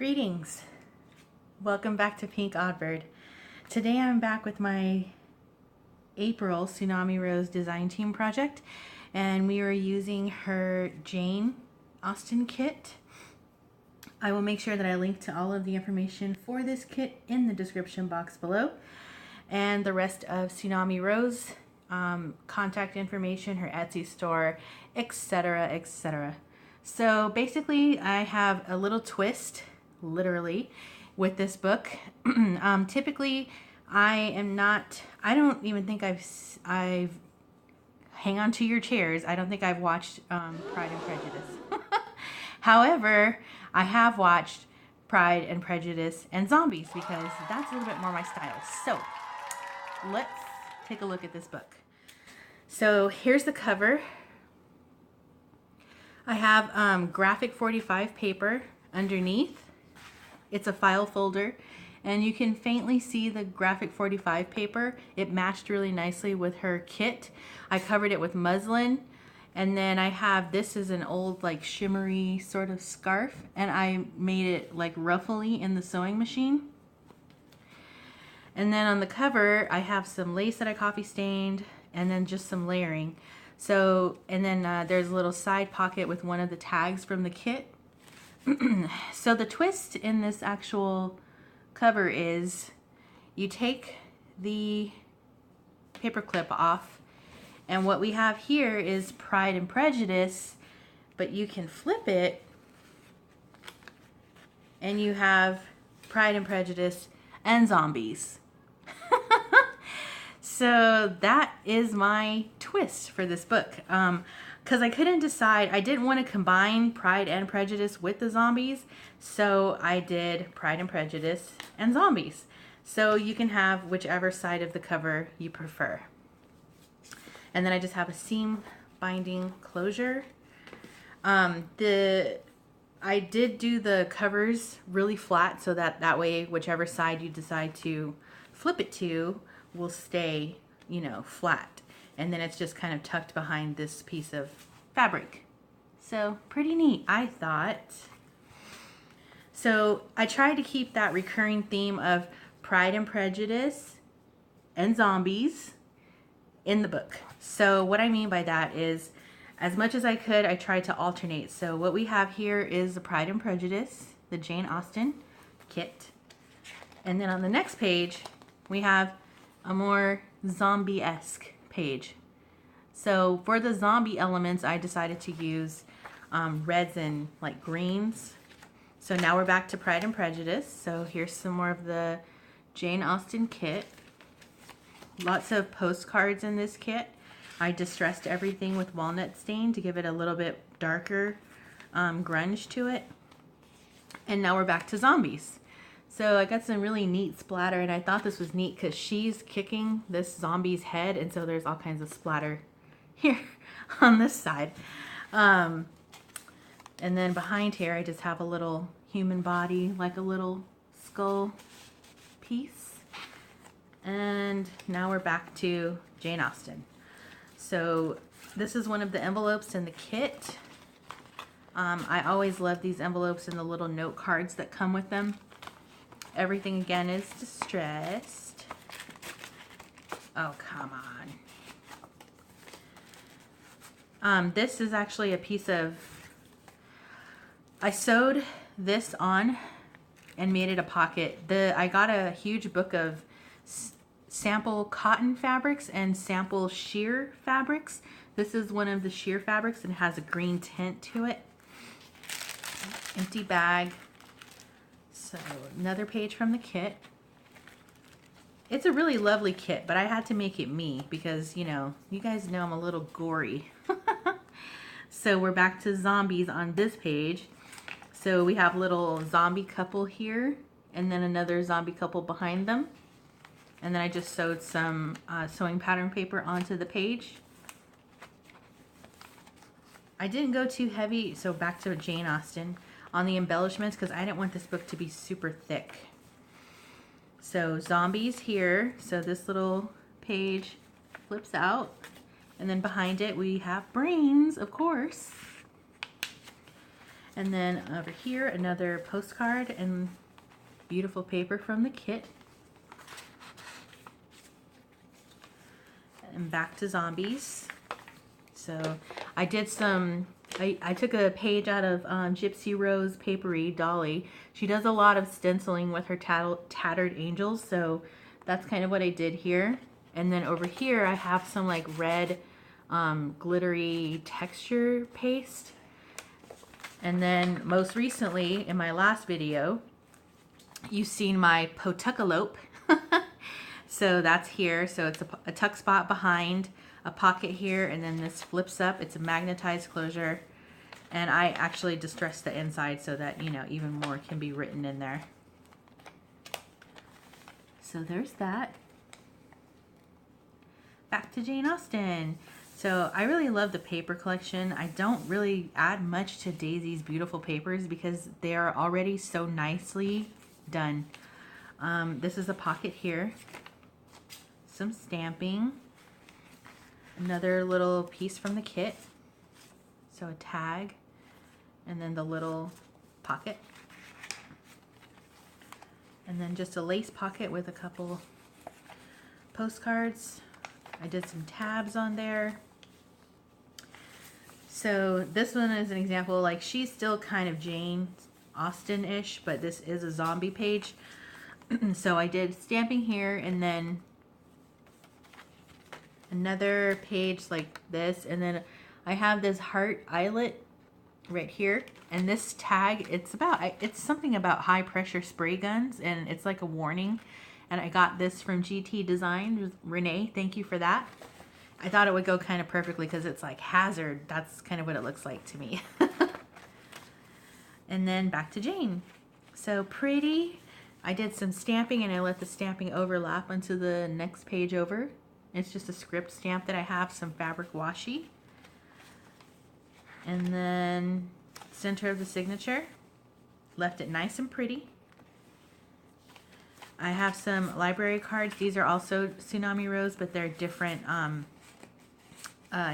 Greetings. Welcome back to Pink Oddbird. Today I'm back with my April Tsunami Rose design team project, and we are using her Jane Austen kit. I will make sure that I link to all of the information for this kit in the description box below, and the rest of Tsunami Rose, contact information, her Etsy store, etc., etc. So basically I have a little twist, literally, with this book. Typically I don't even think I've hang on to your chairs. I don't think I've watched Pride and Prejudice. However, I have watched Pride and Prejudice and Zombies because that's a little bit more my style. So let's take a look at this book. So here's the cover. I have graphic 45 paper underneath. It's a file folder, and you can faintly see the graphic 45 paper. It matched really nicely with her kit. I covered it with muslin, and then I have, this is an old like shimmery sort of scarf, and I made it like ruffly in the sewing machine. And then on the cover I have some lace that I coffee stained, and then just some layering. So, and then there's a little side pocket with one of the tags from the kit. So the twist in this actual cover is you take the paper clip off, and what we have here is Pride and Prejudice, but you can flip it and you have Pride and Prejudice and Zombies. So that is my twist for this book. Because I couldn't decide. I didn't want to combine Pride and Prejudice with the Zombies, so I did Pride and Prejudice and Zombies. So you can have whichever side of the cover you prefer. And then I just have a seam binding closure. I did do the covers really flat so that way whichever side you decide to flip it to will stay, you know, flat. And then it's just kind of tucked behind this piece of fabric. So pretty neat, I thought. So I tried to keep that recurring theme of Pride and Prejudice and Zombies in the book. So what I mean by that is, as much as I could, I tried to alternate. So what we have here is the Pride and Prejudice, the Jane Austen kit. And then on the next page, we have a more zombie-esque page. So for the zombie elements, I decided to use reds and like greens. So now we're back to Pride and Prejudice. So here's some more of the Jane Austen kit. Lots of postcards in this kit. I distressed everything with walnut stain to give it a little bit darker grunge to it. And now we're back to Zombies. So I got some really neat splatter, and I thought this was neat because she's kicking this zombie's head, and so there's all kinds of splatter here on this side. And then behind here I just have a little human body, like a little skull piece. And now we're back to Jane Austen. So this is one of the envelopes in the kit. I always love these envelopes and the little note cards that come with them. Everything again is distressed. Oh, come on. This is actually a piece of, I sewed this on and made it a pocket. I got a huge book of sample cotton fabrics and sample sheer fabrics. This is one of the sheer fabrics and has a green tint to it. Empty bag. So another page from the kit. It's a really lovely kit, but I had to make it me because, you know, you guys know I'm a little gory. So we're back to Zombies on this page. So we have a little zombie couple here, and then another zombie couple behind them. And then I just sewed some sewing pattern paper onto the page. I didn't go too heavy, so back to Jane Austen, on the embellishments because I didn't want this book to be super thick. So Zombies here, so this little page flips out, and then behind it we have brains, of course. And then over here, another postcard and beautiful paper from the kit. And back to zombies. So I did some, I took a page out of Gypsy Rose Papery Dolly. She does a lot of stenciling with her tattered angels, so that's kind of what I did here. And then over here I have some like red glittery texture paste. And then most recently in my last video, you've seen my Potuckalope. So that's here. So it's a tuck spot behind, a pocket here, and then this flips up. It's a magnetized closure. And I actually distressed the inside so that, you know, even more can be written in there. So there's that. Back to Jane Austen. So I really love the paper collection. I don't really add much to Daisy's beautiful papers because they are already so nicely done. This is a pocket here. Some stamping. Another little piece from the kit. So a tag. And then the little pocket. And then just a lace pocket with a couple postcards. I did some tabs on there. So this one is an example, like she's still kind of Jane Austen-ish, but this is a zombie page. So I did stamping here and then another page like this. And then I have this heart eyelet right here. And this tag, it's something about high pressure spray guns, and it's like a warning. And I got this from GT Design. Renee, thank you for that. I thought it would go kind of perfectly because it's like hazard. That's kind of what it looks like to me. And then back to Jane. So pretty. I did some stamping and I let the stamping overlap onto the next page over. It's just a script stamp that I have, some fabric washi. And then center of the signature. Left it nice and pretty. I have some library cards. These are also Tsunami Rose, but they're different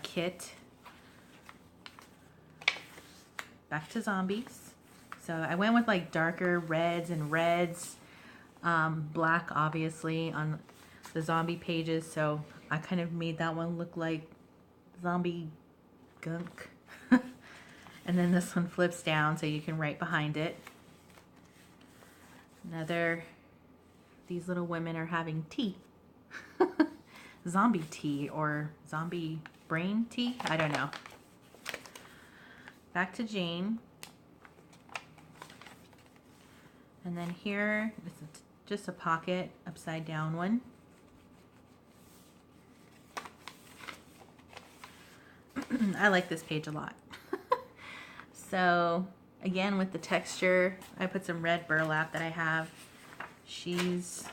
kit. Back to zombies. So I went with like darker reds and reds. Black obviously on the zombie pages. So I kind of made that one look like zombie gunk. And then this one flips down so you can write behind it. Another, these little women are having tea. Zombie tea or zombie brain tea? I don't know. Back to Jane. And then here, this is just a pocket, upside down one. I like this page a lot. So again, with the texture, I put some red burlap that I have. She's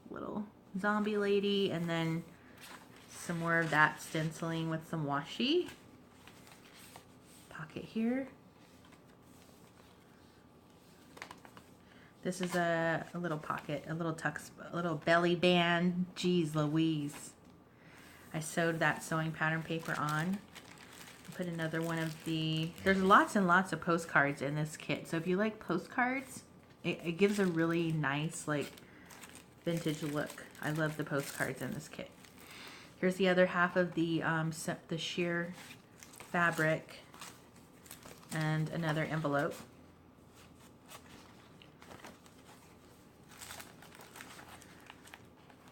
a little zombie lady, and then some more of that stenciling with some washi. Pocket here. This is a little pocket, a little a little belly band. Geez Louise. I sewed that sewing pattern paper on. Put another one of there's lots and lots of postcards in this kit. So if you like postcards, it gives a really nice like vintage look. I love the postcards in this kit. Here's the other half of the sheer fabric and another envelope.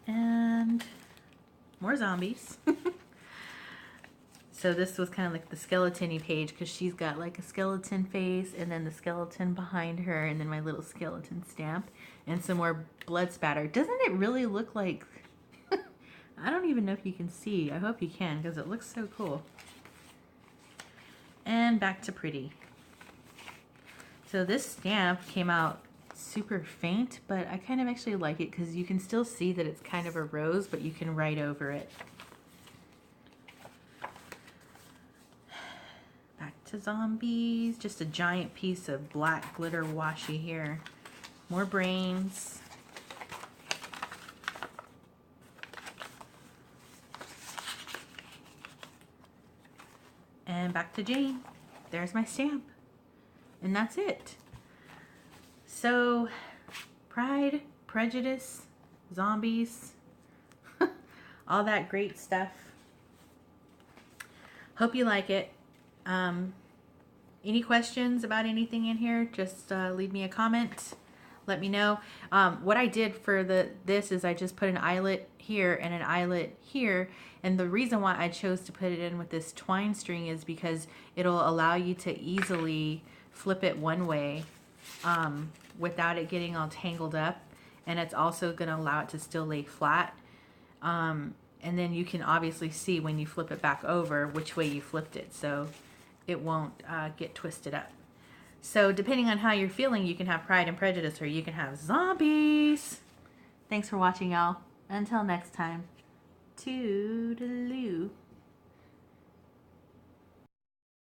And more zombies. So this was kind of like the skeleton-y page because she's got like a skeleton face and then the skeleton behind her and then my little skeleton stamp and some more blood spatter. Doesn't it really look like... I don't even know if you can see. I hope you can because it looks so cool. And back to pretty. So this stamp came out super faint, but I kind of actually like it because you can still see that it's kind of a rose, but you can write over it. Back to zombies. Just a giant piece of black glitter washi here. More brains. And back to Jane. There's my stamp. And that's it. So, Pride, Prejudice, zombies, all that great stuff. Hope you like it. Any questions about anything in here, just leave me a comment. Let me know. What I did for this is I just put an eyelet here and an eyelet here. And the reason why I chose to put it in with this twine string is because it'll allow you to easily flip it one way without it getting all tangled up. And it's also going to allow it to still lay flat. And then you can obviously see when you flip it back over which way you flipped it. So it won't get twisted up. So depending on how you're feeling, you can have Pride and Prejudice or you can have zombies. Thanks for watching, y'all. Until next time. Toodaloo.